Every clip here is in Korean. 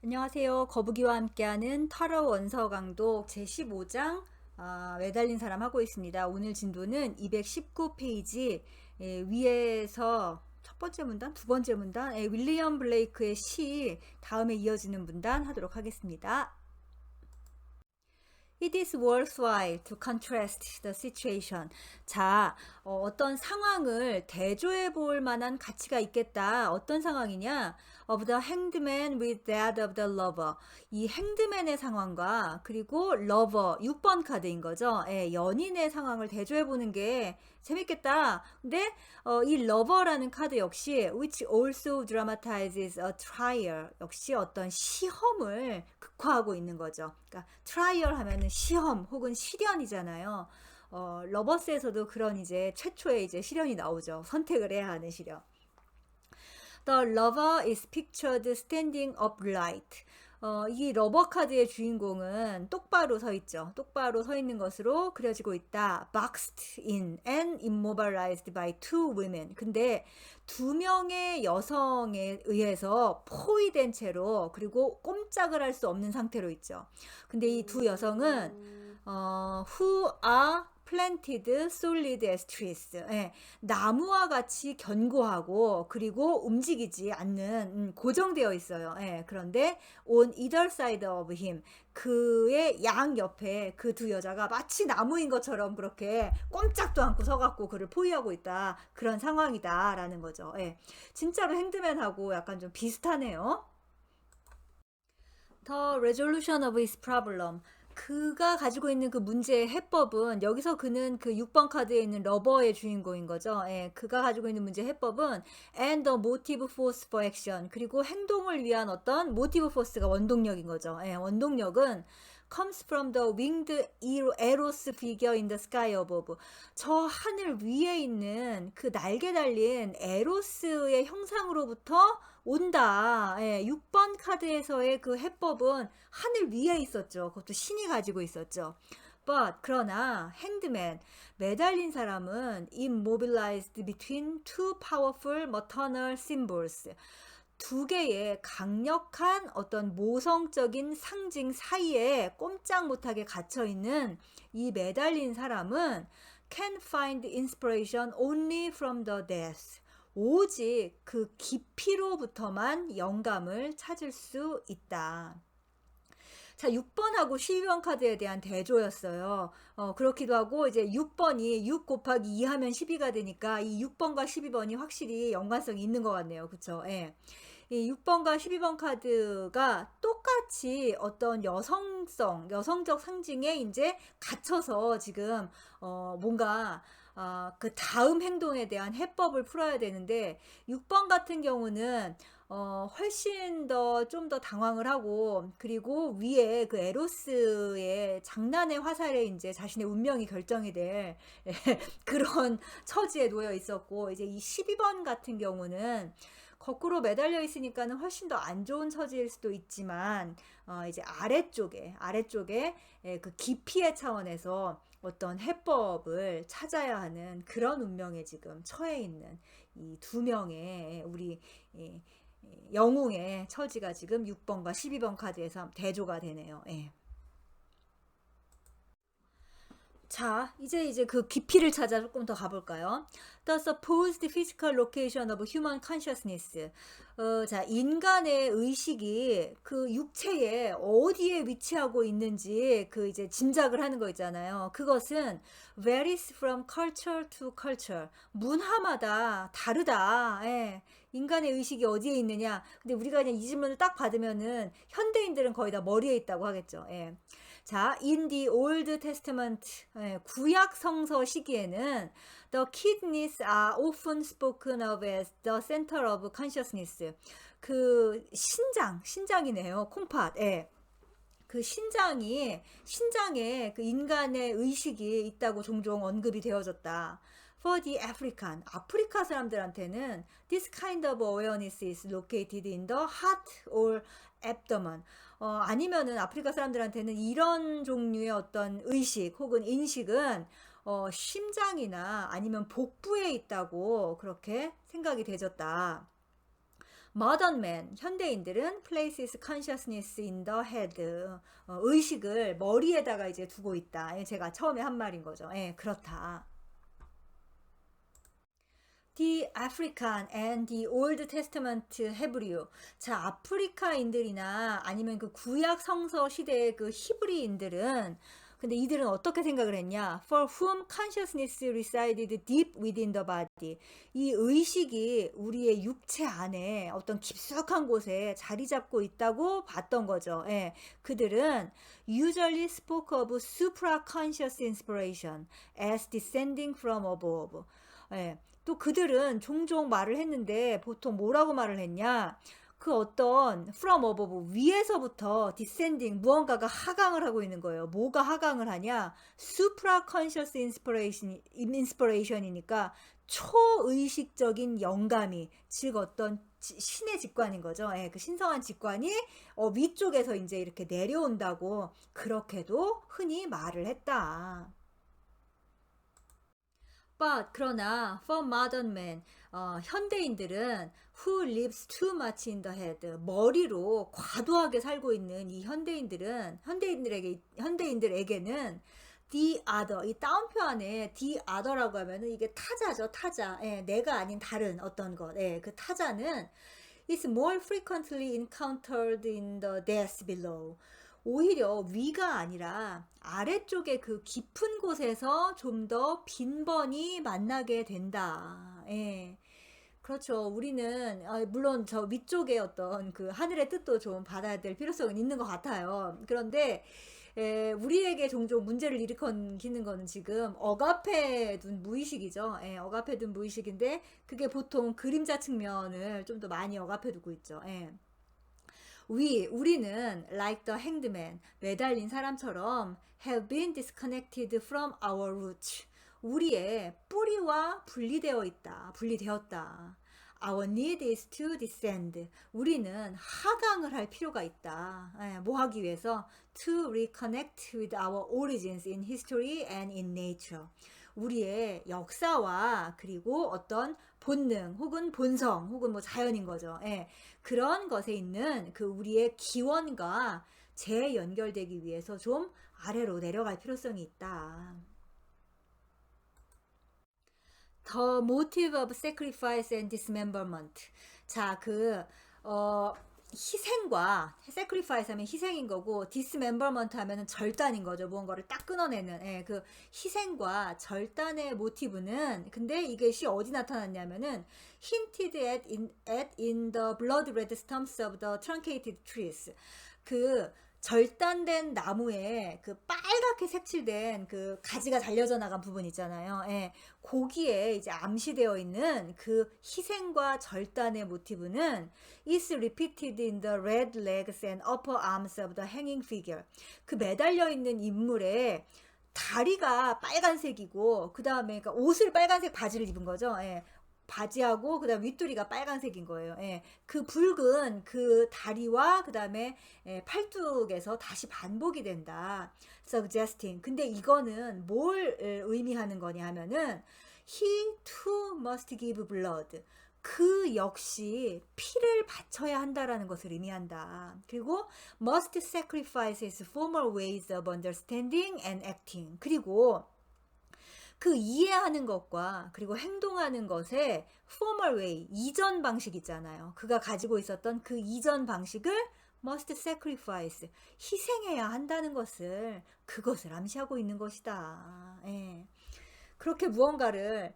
안녕하세요. 거북이와 함께하는 타로 원서 강독 제15장 매달린 사람 하고 있습니다. 오늘 진도는 219페이지 위에서 첫 번째 문단, 두 번째 문단, 윌리엄 블레이크의 시 다음에 이어지는 문단 하도록 하겠습니다. It is worthwhile to contrast the situation. 자, 어떤 상황을 대조해 볼 만한 가치가 있겠다. 어떤 상황이냐? Of the hanged man with that of the lover. 이 행드맨의 상황과 그리고 lover, 6번 카드인 거죠. 연인의 상황을 대조해 보는 게 재밌겠다. 근데 이 lover라는 카드 역시 which also dramatizes a trial. 역시 어떤 시험을 극화하고 있는 거죠. 그러니까 트라이얼 하면은 시험 혹은 시련이잖아요. 러버스에서도 그런 이제 최초의 이제 시련이 나오죠. 선택을 해야 하는 시련. The lover is pictured standing upright. 이 러버 카드의 주인공은 똑바로 서 있죠. 똑바로 서 있는 것으로 그려지고 있다. Boxed in and immobilized by two women. 근데 두 명의 여성에 의해서 포위된 채로 그리고 꼼짝을 할 수 없는 상태로 있죠. 근데 이 두 여성은 who are planted solid as trees. 나무와 같이 견고하고 그리고 움직이지 않는 고정되어 있어요. 그런데 on either side of him, 그의 양 옆에 그 두 여자가 마치 나무인 것처럼 그렇게 꼼짝도 않고 서갖고 그를 포위하고 있다. 그런 상황이다라는 거죠. 진짜로 행드맨하고 약간 좀 비슷하네요. The resolution of his problem. 그가 가지고 있는 그 문제의 해법은, 여기서 그는 그 6번 카드에 있는 러버의 주인공인 거죠. 그가 가지고 있는 문제의 해법은 and the motive force for action. 그리고 행동을 위한 어떤 motive force가 원동력인 거죠. 원동력은 comes from the winged eros figure in the sky above. 저 하늘 위에 있는 그 날개 달린 에로스의 형상으로부터 온다. 6번 카드에서의 그 해법은 하늘 위에 있었죠. 그것도 신이 가지고 있었죠. But 그러나 핸드맨, 매달린 사람은 immobilized between two powerful maternal symbols. 두 개의 강력한 어떤 모성적인 상징 사이에 꼼짝 못하게 갇혀 있는 이 매달린 사람은 can find inspiration only from the death. 오직 그 깊이로부터만 영감을 찾을 수 있다. 자, 6번하고 12번 카드에 대한 대조였어요. 그렇기도 하고 이제 6번이 6 곱하기 2 하면 12가 되니까 이 6번과 12번이 확실히 연관성이 있는 것 같네요. 그쵸? 이 6번과 12번 카드가 똑같이 어떤 여성적 상징에 이제 갇혀서 지금 뭔가 그 다음 행동에 대한 해법을 풀어야 되는데 6번 같은 경우는 훨씬 더 좀 더 당황을 하고 그리고 위에 그 에로스의 장난의 화살에 이제 자신의 운명이 결정이 될 그런 처지에 놓여 있었고 이제 이 12번 같은 경우는 거꾸로 매달려 있으니까는 훨씬 더 안 좋은 처지일 수도 있지만 이제 아래쪽에 그 깊이의 차원에서 어떤 해법을 찾아야 하는 그런 운명에 지금 처해 있는 이 두 명의 우리 영웅의 처지가 지금 6번과 12번 카드에서 대조가 되네요. 자, 이제 그 깊이를 찾아 조금 더 가볼까요? The supposed physical location of human consciousness. 자, 인간의 의식이 그 육체에 어디에 위치하고 있는지 그 이제 짐작을 하는 거 있잖아요. 그것은 varies from culture to culture. 문화마다 다르다. 인간의 의식이 어디에 있느냐. 근데 우리가 그냥 이 질문을 딱 받으면은 현대인들은 거의 다 머리에 있다고 하겠죠. 자, in the Old Testament, 구약 성서 시기에는 the kidneys are often spoken of as the center of consciousness. 그 신장이네요. 콩팥. 그 신장에 그 인간의 의식이 있다고 종종 언급이 되어졌다. For the African, 아프리카 사람들한테는 this kind of awareness is located in the heart or abdomen. 아니면은 아프리카 사람들한테는 이런 종류의 어떤 의식 혹은 인식은 심장이나 아니면 복부에 있다고 그렇게 생각이 되졌다. modern man, 현대인들은 places consciousness in the head, 의식을 머리에다가 이제 두고 있다. 제가 처음에 한 말인 거죠. 예, 그렇다. The African and the Old Testament Hebrew. 자, 아프리카인들이나 아니면 그 구약 성서 시대의 그 히브리인들은 근데 이들은 어떻게 생각을 했냐? For whom consciousness resided deep within the body. 이 의식이 우리의 육체 안에 어떤 깊숙한 곳에 자리 잡고 있다고 봤던 거죠. 예, 그들은 usually spoke of supraconscious inspiration as descending from above. 예, 또 그들은 종종 말을 했는데 보통 뭐라고 말을 했냐? 그 어떤 from above 위에서부터 descending 무언가가 하강을 하고 있는 거예요. 뭐가 하강을 하냐? supraconscious inspiration이니까 초의식적인 영감이 즉 어떤 신의 직관인 거죠. 예, 그 신성한 직관이 위쪽에서 이제 이렇게 내려온다고 그렇게도 흔히 말을 했다. But 그러나 for modern men 현대인들은 who lives too much in the head 머리로 과도하게 살고 있는 이 현대인들에게는 the other 이 따옴표 안에 the other라고 하면은 이게 타자죠 타자 예, 내가 아닌 다른 어떤 것 예, 그 타자는 is more frequently encountered in the depths below 오히려 위가 아니라 아래쪽에 그 깊은 곳에서 좀 더 빈번히 만나게 된다. 예. 그렇죠. 우리는 물론 저 위쪽에 어떤 그 하늘의 뜻도 좀 받아야 될 필요성은 있는 것 같아요. 그런데 우리에게 종종 문제를 일으키는 거는 지금 억압해 둔 무의식이죠. 예, 억압해 둔 무의식인데 그게 보통 그림자 측면을 좀 더 많이 억압해 두고 있죠. 예. 우리는 like the hanged man, 매달린 사람처럼 have been disconnected from our roots. 우리의 뿌리와 분리되었다. Our need is to descend. 우리는 하강을 할 필요가 있다. 뭐 하기 위해서? To reconnect with our origins in history and in nature. 우리의 역사와 그리고 어떤 본능 혹은 본성 혹은 뭐 자연인 거죠. 예, 그런 것에 있는 그 우리의 기원과 재연결되기 위해서 좀 아래로 내려갈 필요성이 있다. The motive of sacrifice and dismemberment. 자, 희생과 sacrifice 하면 희생인 거고 dismemberment 하면은 절단인 거죠. 무언가를 딱 끊어내는 그 희생과 절단의 모티브는 근데 이것이 어디 나타났냐면은 hinted at in the blood red stumps of the truncated trees. 그 절단된 나무에 그 빨갛게 색칠된 그 가지가 잘려져 나간 부분 있잖아요. 예, 거기에 이제 암시되어 있는 그 희생과 절단의 모티브는 is repeated in the red legs and upper arms of the hanging figure. 그 매달려 있는 인물의 다리가 빨간색이고 그 다음에 그러니까 옷을 빨간색 바지를 입은 거죠. 예. 바지하고 그다음 윗도리가 빨간색인 거예요. 예. 그 붉은 그 다리와 그다음에 팔뚝에서 다시 반복이 된다. suggesting. 근데 이거는 뭘 의미하는 거냐 하면은 he too must give blood. 그 역시 피를 바쳐야 한다라는 것을 의미한다. 그리고 must sacrifice his former ways of understanding and acting. 그리고 그 이해하는 것과 그리고 행동하는 것의 formal way, 이전 방식 있잖아요. 그가 가지고 있었던 그 이전 방식을 must sacrifice, 희생해야 한다는 그것을 암시하고 있는 것이다. 예. 그렇게 무언가를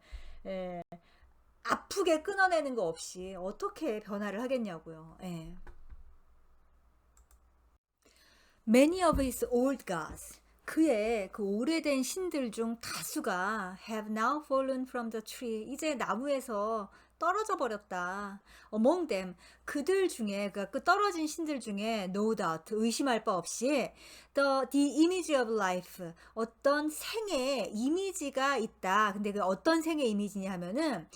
아프게 끊어내는 거 없이 어떻게 변화를 하겠냐고요. 예. Many of his old gods, 그의 그 오래된 신들 중 다수가 have now fallen from the tree. 이제 나무에서 떨어져 버렸다. Among them, 그들 중에 그 떨어진 신들 중에 no doubt 의심할 바 없이 the image of life 어떤 생의 이미지가 있다. 근데 그 어떤 생의 이미지냐 하면은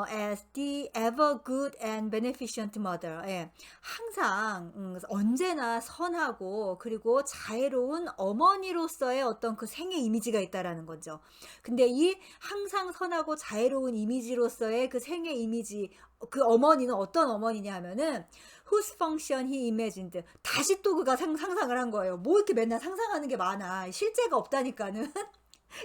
as the ever good and beneficent mother. 예. 항상 언제나 선하고 그리고 자애로운 어머니로서의 어떤 그 생의 이미지가 있다라는 거죠. 근데 이 항상 선하고 자애로운 이미지로서의 그 생의 이미지 그 어머니는 어떤 어머니냐 하면은 whose function he imagined. 다시 또 그가 상상을 한 거예요. 뭐 이렇게 맨날 상상하는 게 많아. 실제가 없다니까는.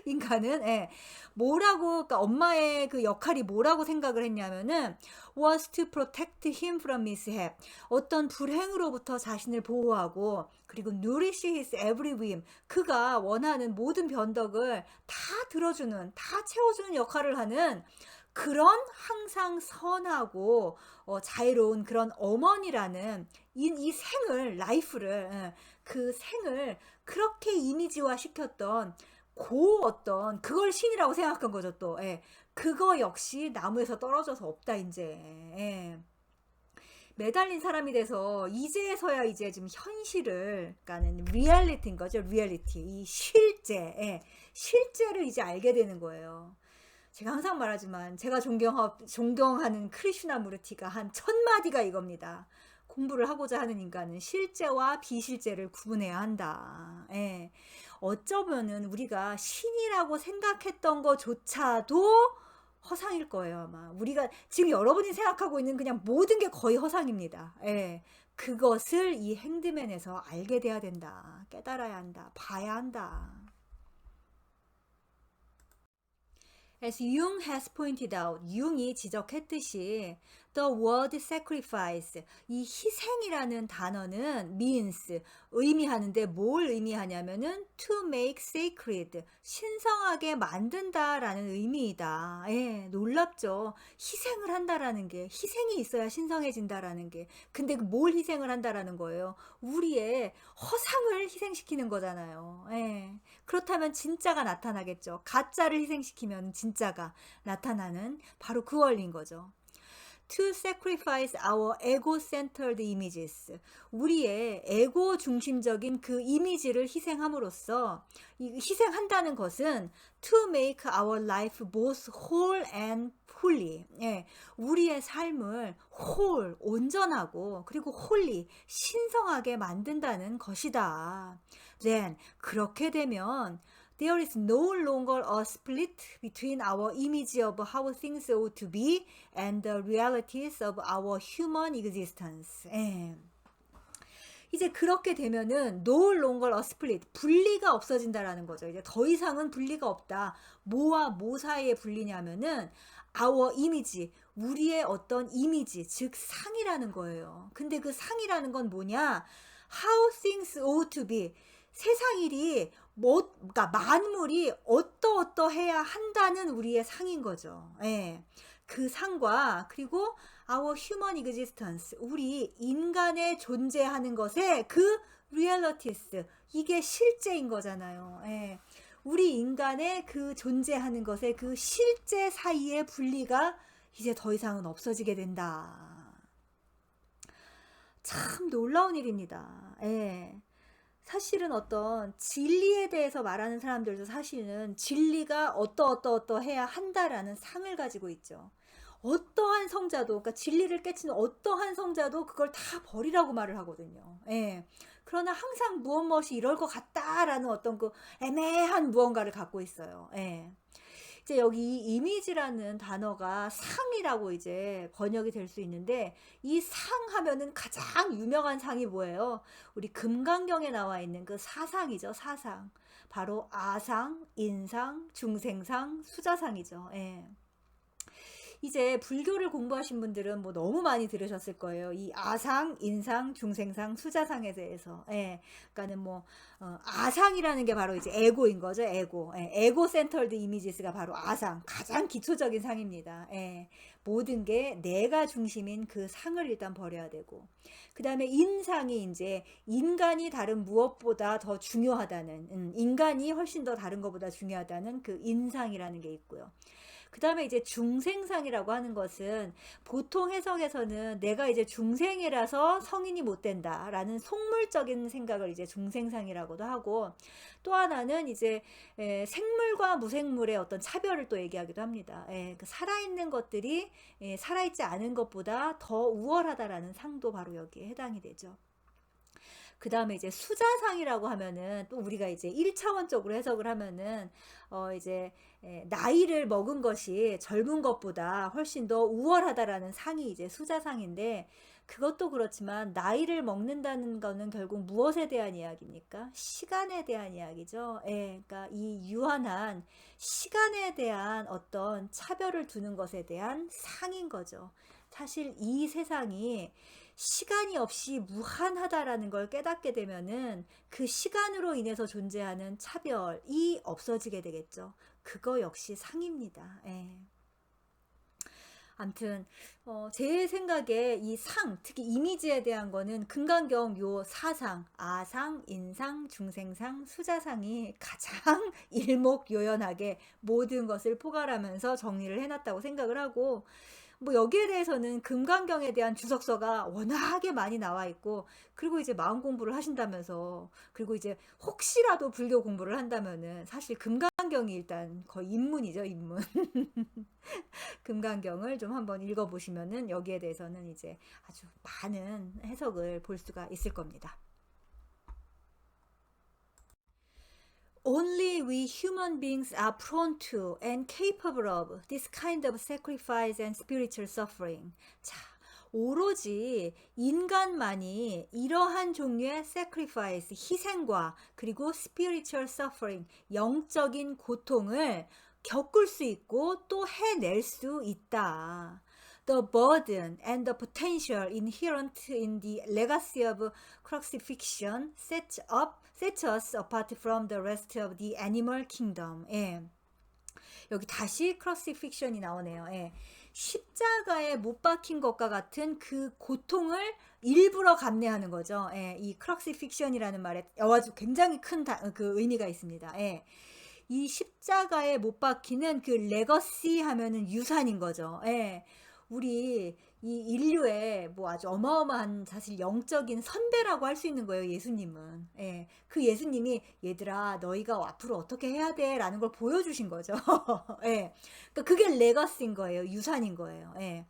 인간은 예. 뭐라고 그러니까 엄마의 그 역할이 뭐라고 생각을 했냐면은 was to protect him from mishap. 어떤 불행으로부터 자신을 보호하고 그리고 nourish his every whim. 그가 원하는 모든 변덕을 다 들어주는 다 채워주는 역할을 하는 그런 항상 선하고 자애로운 그런 어머니라는 이 생을 라이프를 그 생을 그렇게 이미지화 시켰던 어떤 그걸 신이라고 생각한 거죠 또. 예. 그거 역시 나무에서 떨어져서 없다 이제. 예. 매달린 사람이 돼서 이제서야 이제 지금 현실을 그러니까는 리얼리티인 거죠. 리얼리티. 이 실제. 예. 실제를 이제 알게 되는 거예요. 제가 항상 말하지만 제가 존경하는 크리슈나무르티가 한 1000마디가 이겁니다. 공부를 하고자 하는 인간은 실제와 비실제를 구분해야 한다. 예. 어쩌면은 우리가 신이라고 생각했던 것조차도 허상일 거예요, 아마. 우리가 지금 여러분이 생각하고 있는 그냥 모든 게 거의 허상입니다. 예. 그것을 이 핸드맨에서 알게 돼야 된다. 깨달아야 한다. 봐야 한다. As Jung has pointed out, 융이 지적했듯이 the word sacrifice, 이 희생이라는 단어는 means, 의미하는데 뭘 의미하냐면은 to make sacred, 신성하게 만든다라는 의미이다. 예, 놀랍죠. 희생을 한다라는 게, 희생이 있어야 신성해진다라는 게. 근데 뭘 희생을 한다라는 거예요? 우리의 허상을 희생시키는 거잖아요. 예. 그렇다면 진짜가 나타나겠죠. 가짜를 희생시키면 진짜가 나타나는 바로 그 원리인 거죠. To sacrifice our ego-centered images. 우리의 에고 중심적인 그 이미지를 희생함으로써 희생한다는 것은 to make our life both whole and fully. 예, 우리의 삶을 whole, 온전하고 그리고 holy, 신성하게 만든다는 것이다. Then 그렇게 되면 there is no longer a split between our image of how things ought to be and the realities of our human existence. 예. 이제 그렇게 되면은 no longer a split, 분리가 없어진다라는 거죠. 이제 더 이상은 분리가 없다. 뭐와 뭐 사이에 분리냐면은 our image, 우리의 어떤 이미지, 즉 상이라는 거예요. 근데 그 상이라는 건 뭐냐? How things ought to be. 세상 일이 그러니까 만물이 어떠해야 한다는 우리의 상인 거죠. 예. 그 상과 그리고 our human existence, 우리 인간의 존재하는 것의 그 realities, 이게 실제인 거잖아요. 예. 우리 인간의 그 존재하는 것의 그 실제 사이의 분리가 이제 더 이상은 없어지게 된다. 참 놀라운 일입니다. 예. 사실은 어떤 진리에 대해서 말하는 사람들도 사실은 진리가 어떠해야 한다라는 상을 가지고 있죠. 어떠한 성자도, 그러니까 진리를 깨치는 어떠한 성자도 그걸 다 버리라고 말을 하거든요. 예. 그러나 항상 무엇이 이럴 것 같다라는 어떤 그 애매한 무언가를 갖고 있어요. 예. 이제 여기 이 이미지라는 단어가 상이라고 이제 번역이 될 수 있는데, 이 상 하면은 가장 유명한 상이 뭐예요? 우리 금강경에 나와 있는 그 사상이죠. 사상. 바로 아상, 인상, 중생상, 수자상이죠. 예. 이제 불교를 공부하신 분들은 뭐 너무 많이 들으셨을 거예요. 이 아상, 인상, 중생상, 수자상에 대해서. 예. 그러니까는 뭐 아상이라는 게 바로 이제 에고인 거죠. 에고. 예. 에고 센터드 이미지스가 바로 아상. 가장 기초적인 상입니다. 예. 모든 게 내가 중심인 그 상을 일단 버려야 되고. 그다음에 인상이 이제 인간이 다른 무엇보다 더 중요하다는, 인간이 훨씬 더 다른 것보다 중요하다는 그 인상이라는 게 있고요. 그 다음에 이제 중생상이라고 하는 것은 보통 해석에서는 내가 이제 중생이라서 성인이 못 된다라는 속물적인 생각을 이제 중생상이라고도 하고, 또 하나는 이제 생물과 무생물의 어떤 차별을 또 얘기하기도 합니다. 그 살아있는 것들이 살아있지 않은 것보다 더 우월하다라는 상도 바로 여기에 해당이 되죠. 그 다음에 이제 수자상이라고 하면은 또 우리가 이제 1차원적으로 해석을 하면은 이제 나이를 먹은 것이 젊은 것보다 훨씬 더 우월하다라는 상이 이제 수자상인데 그것도 그렇지만 나이를 먹는다는 거는 결국 무엇에 대한 이야기입니까? 시간에 대한 이야기죠. 예, 그러니까 이 유한한 시간에 대한 어떤 차별을 두는 것에 대한 상인 거죠. 사실 이 세상이 시간이 없이 무한하다라는 걸 깨닫게 되면은 그 시간으로 인해서 존재하는 차별이 없어지게 되겠죠. 그거 역시 상입니다. 예. 암튼 제 생각에 이 상, 특히 이미지에 대한 거는 금강경 요 사상, 아상, 인상, 중생상, 수자상이 가장 일목요연하게 모든 것을 포괄하면서 정리를 해놨다고 생각을 하고 뭐 여기에 대해서는 금강경에 대한 주석서가 워낙에 많이 나와 있고 그리고 이제 마음 공부를 하신다면서 그리고 이제 혹시라도 불교 공부를 한다면은 사실 금강경이 일단 거의 입문이죠, 입문. 금강경을 좀 한번 읽어보시면은 여기에 대해서는 이제 아주 많은 해석을 볼 수가 있을 겁니다. Only we human beings are prone to and capable of this kind of sacrifice and spiritual suffering. 자, 오로지 인간만이 이러한 종류의 sacrifice, 희생과 그리고 spiritual suffering, 영적인 고통을 겪을 수 있고 또 해낼 수 있다. The burden and the potential inherent in the legacy of crucifixion sets us apart from the rest of the animal kingdom. 예. 여기 다시 crucifixion이 나오네요. 예. 십자가에 못 박힌 것과 같은 그 고통을 일부러 감내하는 거죠. 예. 이 crucifixion이라는 말에 아주 굉장히 큰 그 의미가 있습니다. 예. 이 십자가에 못 박히는 그 레거시 하면은 유산인 거죠. 예. 우리 이 인류의 뭐 아주 어마어마한 사실 영적인 선배라고 할 수 있는 거예요, 예수님은. 예. 그 예수님이 얘들아, 너희가 앞으로 어떻게 해야 돼? 라는 걸 보여주신 거죠. 예. 그러니까 그게 레거시인 거예요. 유산인 거예요. 예.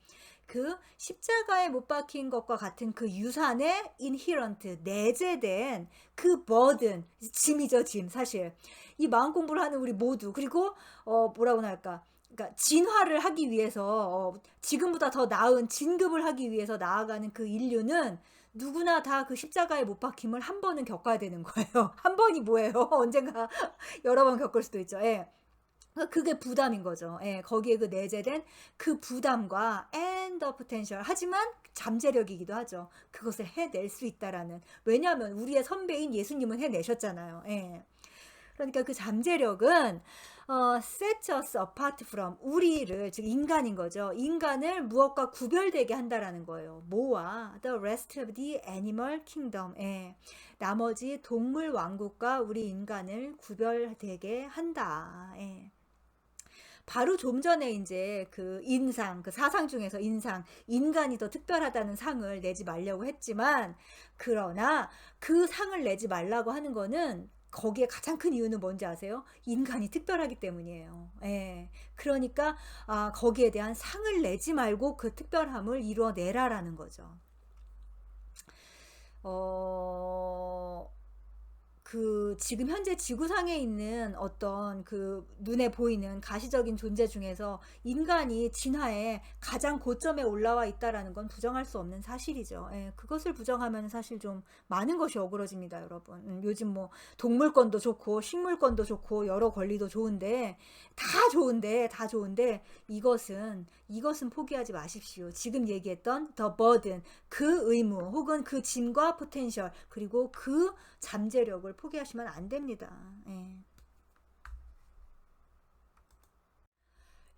그 십자가에 못 박힌 것과 같은 그 유산의 인히런트, 내재된 그 버든, 짐이죠, 짐, 사실. 이 마음 공부를 하는 우리 모두, 그리고, 뭐라고 할까. 그러니까 진화를 하기 위해서 지금보다 더 나은 진급을 하기 위해서 나아가는 그 인류는 누구나 다 그 십자가에 못 박힘을 한 번은 겪어야 되는 거예요. 한 번이 뭐예요? 언젠가 여러 번 겪을 수도 있죠. 예. 그게 부담인 거죠. 예, 거기에 그 내재된 그 부담과 and the potential. 하지만 잠재력이기도 하죠. 그것을 해낼 수 있다라는. 왜냐하면 우리의 선배인 예수님은 해내셨잖아요. 예. 그러니까 그 잠재력은 set us apart from 우리를 즉 인간인 거죠. 인간을 무엇과 구별되게 한다라는 거예요. 뭐와 the rest of the animal kingdom. 예. 나머지 동물 왕국과 우리 인간을 구별되게 한다. 예. 바로 좀 전에 이제 그 인상, 그 사상 중에서 인간이 더 특별하다는 상을 내지 말려고 했지만, 그러나 그 상을 내지 말라고 하는 거는 거기에 가장 큰 이유는 뭔지 아세요? 인간이 특별하기 때문이에요. 예. 그러니까 거기에 대한 상을 내지 말고 그 특별함을 이뤄내라라는 거죠. 그 지금 현재 지구상에 있는 어떤 그 눈에 보이는 가시적인 존재 중에서 인간이 진화에 가장 고점에 올라와 있다라는 건 부정할 수 없는 사실이죠. 예, 그것을 부정하면 사실 좀 많은 것이 어그러집니다, 여러분. 요즘 뭐 동물권도 좋고 식물권도 좋고 여러 권리도 좋은데 다 좋은데 이것은 포기하지 마십시오. 지금 얘기했던 the burden, 그 의무 혹은 그 짐과 포텐셜 그리고 그 잠재력을 포기하시면 안 됩니다. 예.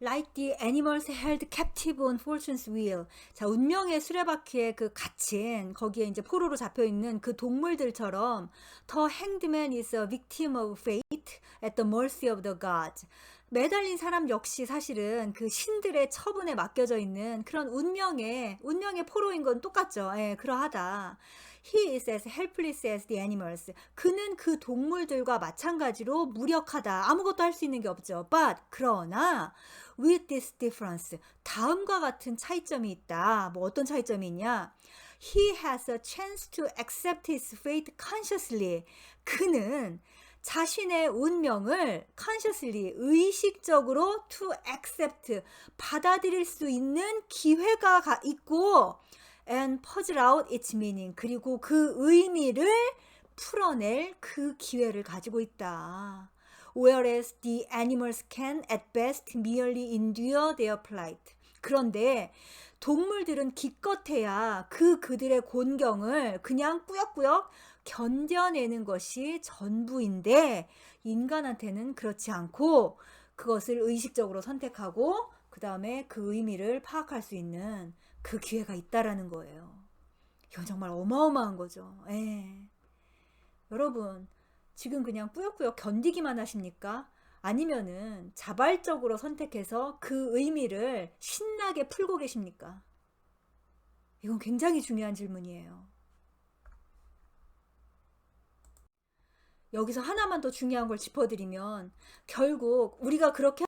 Like the animals held captive on fortune's wheel. 자, 운명의 수레바퀴에 그 갇힌 거기에 이제 포로로 잡혀 있는 그 동물들처럼 The hanged man is a victim of fate at the mercy of the gods. 매달린 사람 역시 사실은 그 신들의 처분에 맡겨져 있는 그런 운명의 포로인 건 똑같죠. 예, 그러하다. He is as helpless as the animals. 그는 그 동물들과 마찬가지로 무력하다. 아무것도 할 수 있는 게 없죠. But 그러나 with this difference. 다음과 같은 차이점이 있다. 뭐 어떤 차이점이 있냐? He has a chance to accept his fate consciously. 그는 자신의 운명을 consciously, 의식적으로 to accept, 받아들일 수 있는 기회가 있고 and puzzle out its meaning, 그리고 그 의미를 풀어낼 그 기회를 가지고 있다. Whereas the animals can at best merely endure their plight. 그런데 동물들은 기껏해야 그들의 곤경을 그냥 꾸역꾸역 견뎌내는 것이 전부인데 인간한테는 그렇지 않고 그것을 의식적으로 선택하고 그 다음에 그 의미를 파악할 수 있는 그 기회가 있다라는 거예요. 이건 정말 어마어마한 거죠. 예. 여러분 지금 그냥 꾸역꾸역 견디기만 하십니까? 아니면은 자발적으로 선택해서 그 의미를 신나게 풀고 계십니까? 이건 굉장히 중요한 질문이에요. 여기서 하나만 더 중요한 걸 짚어드리면 결국 우리가 그렇게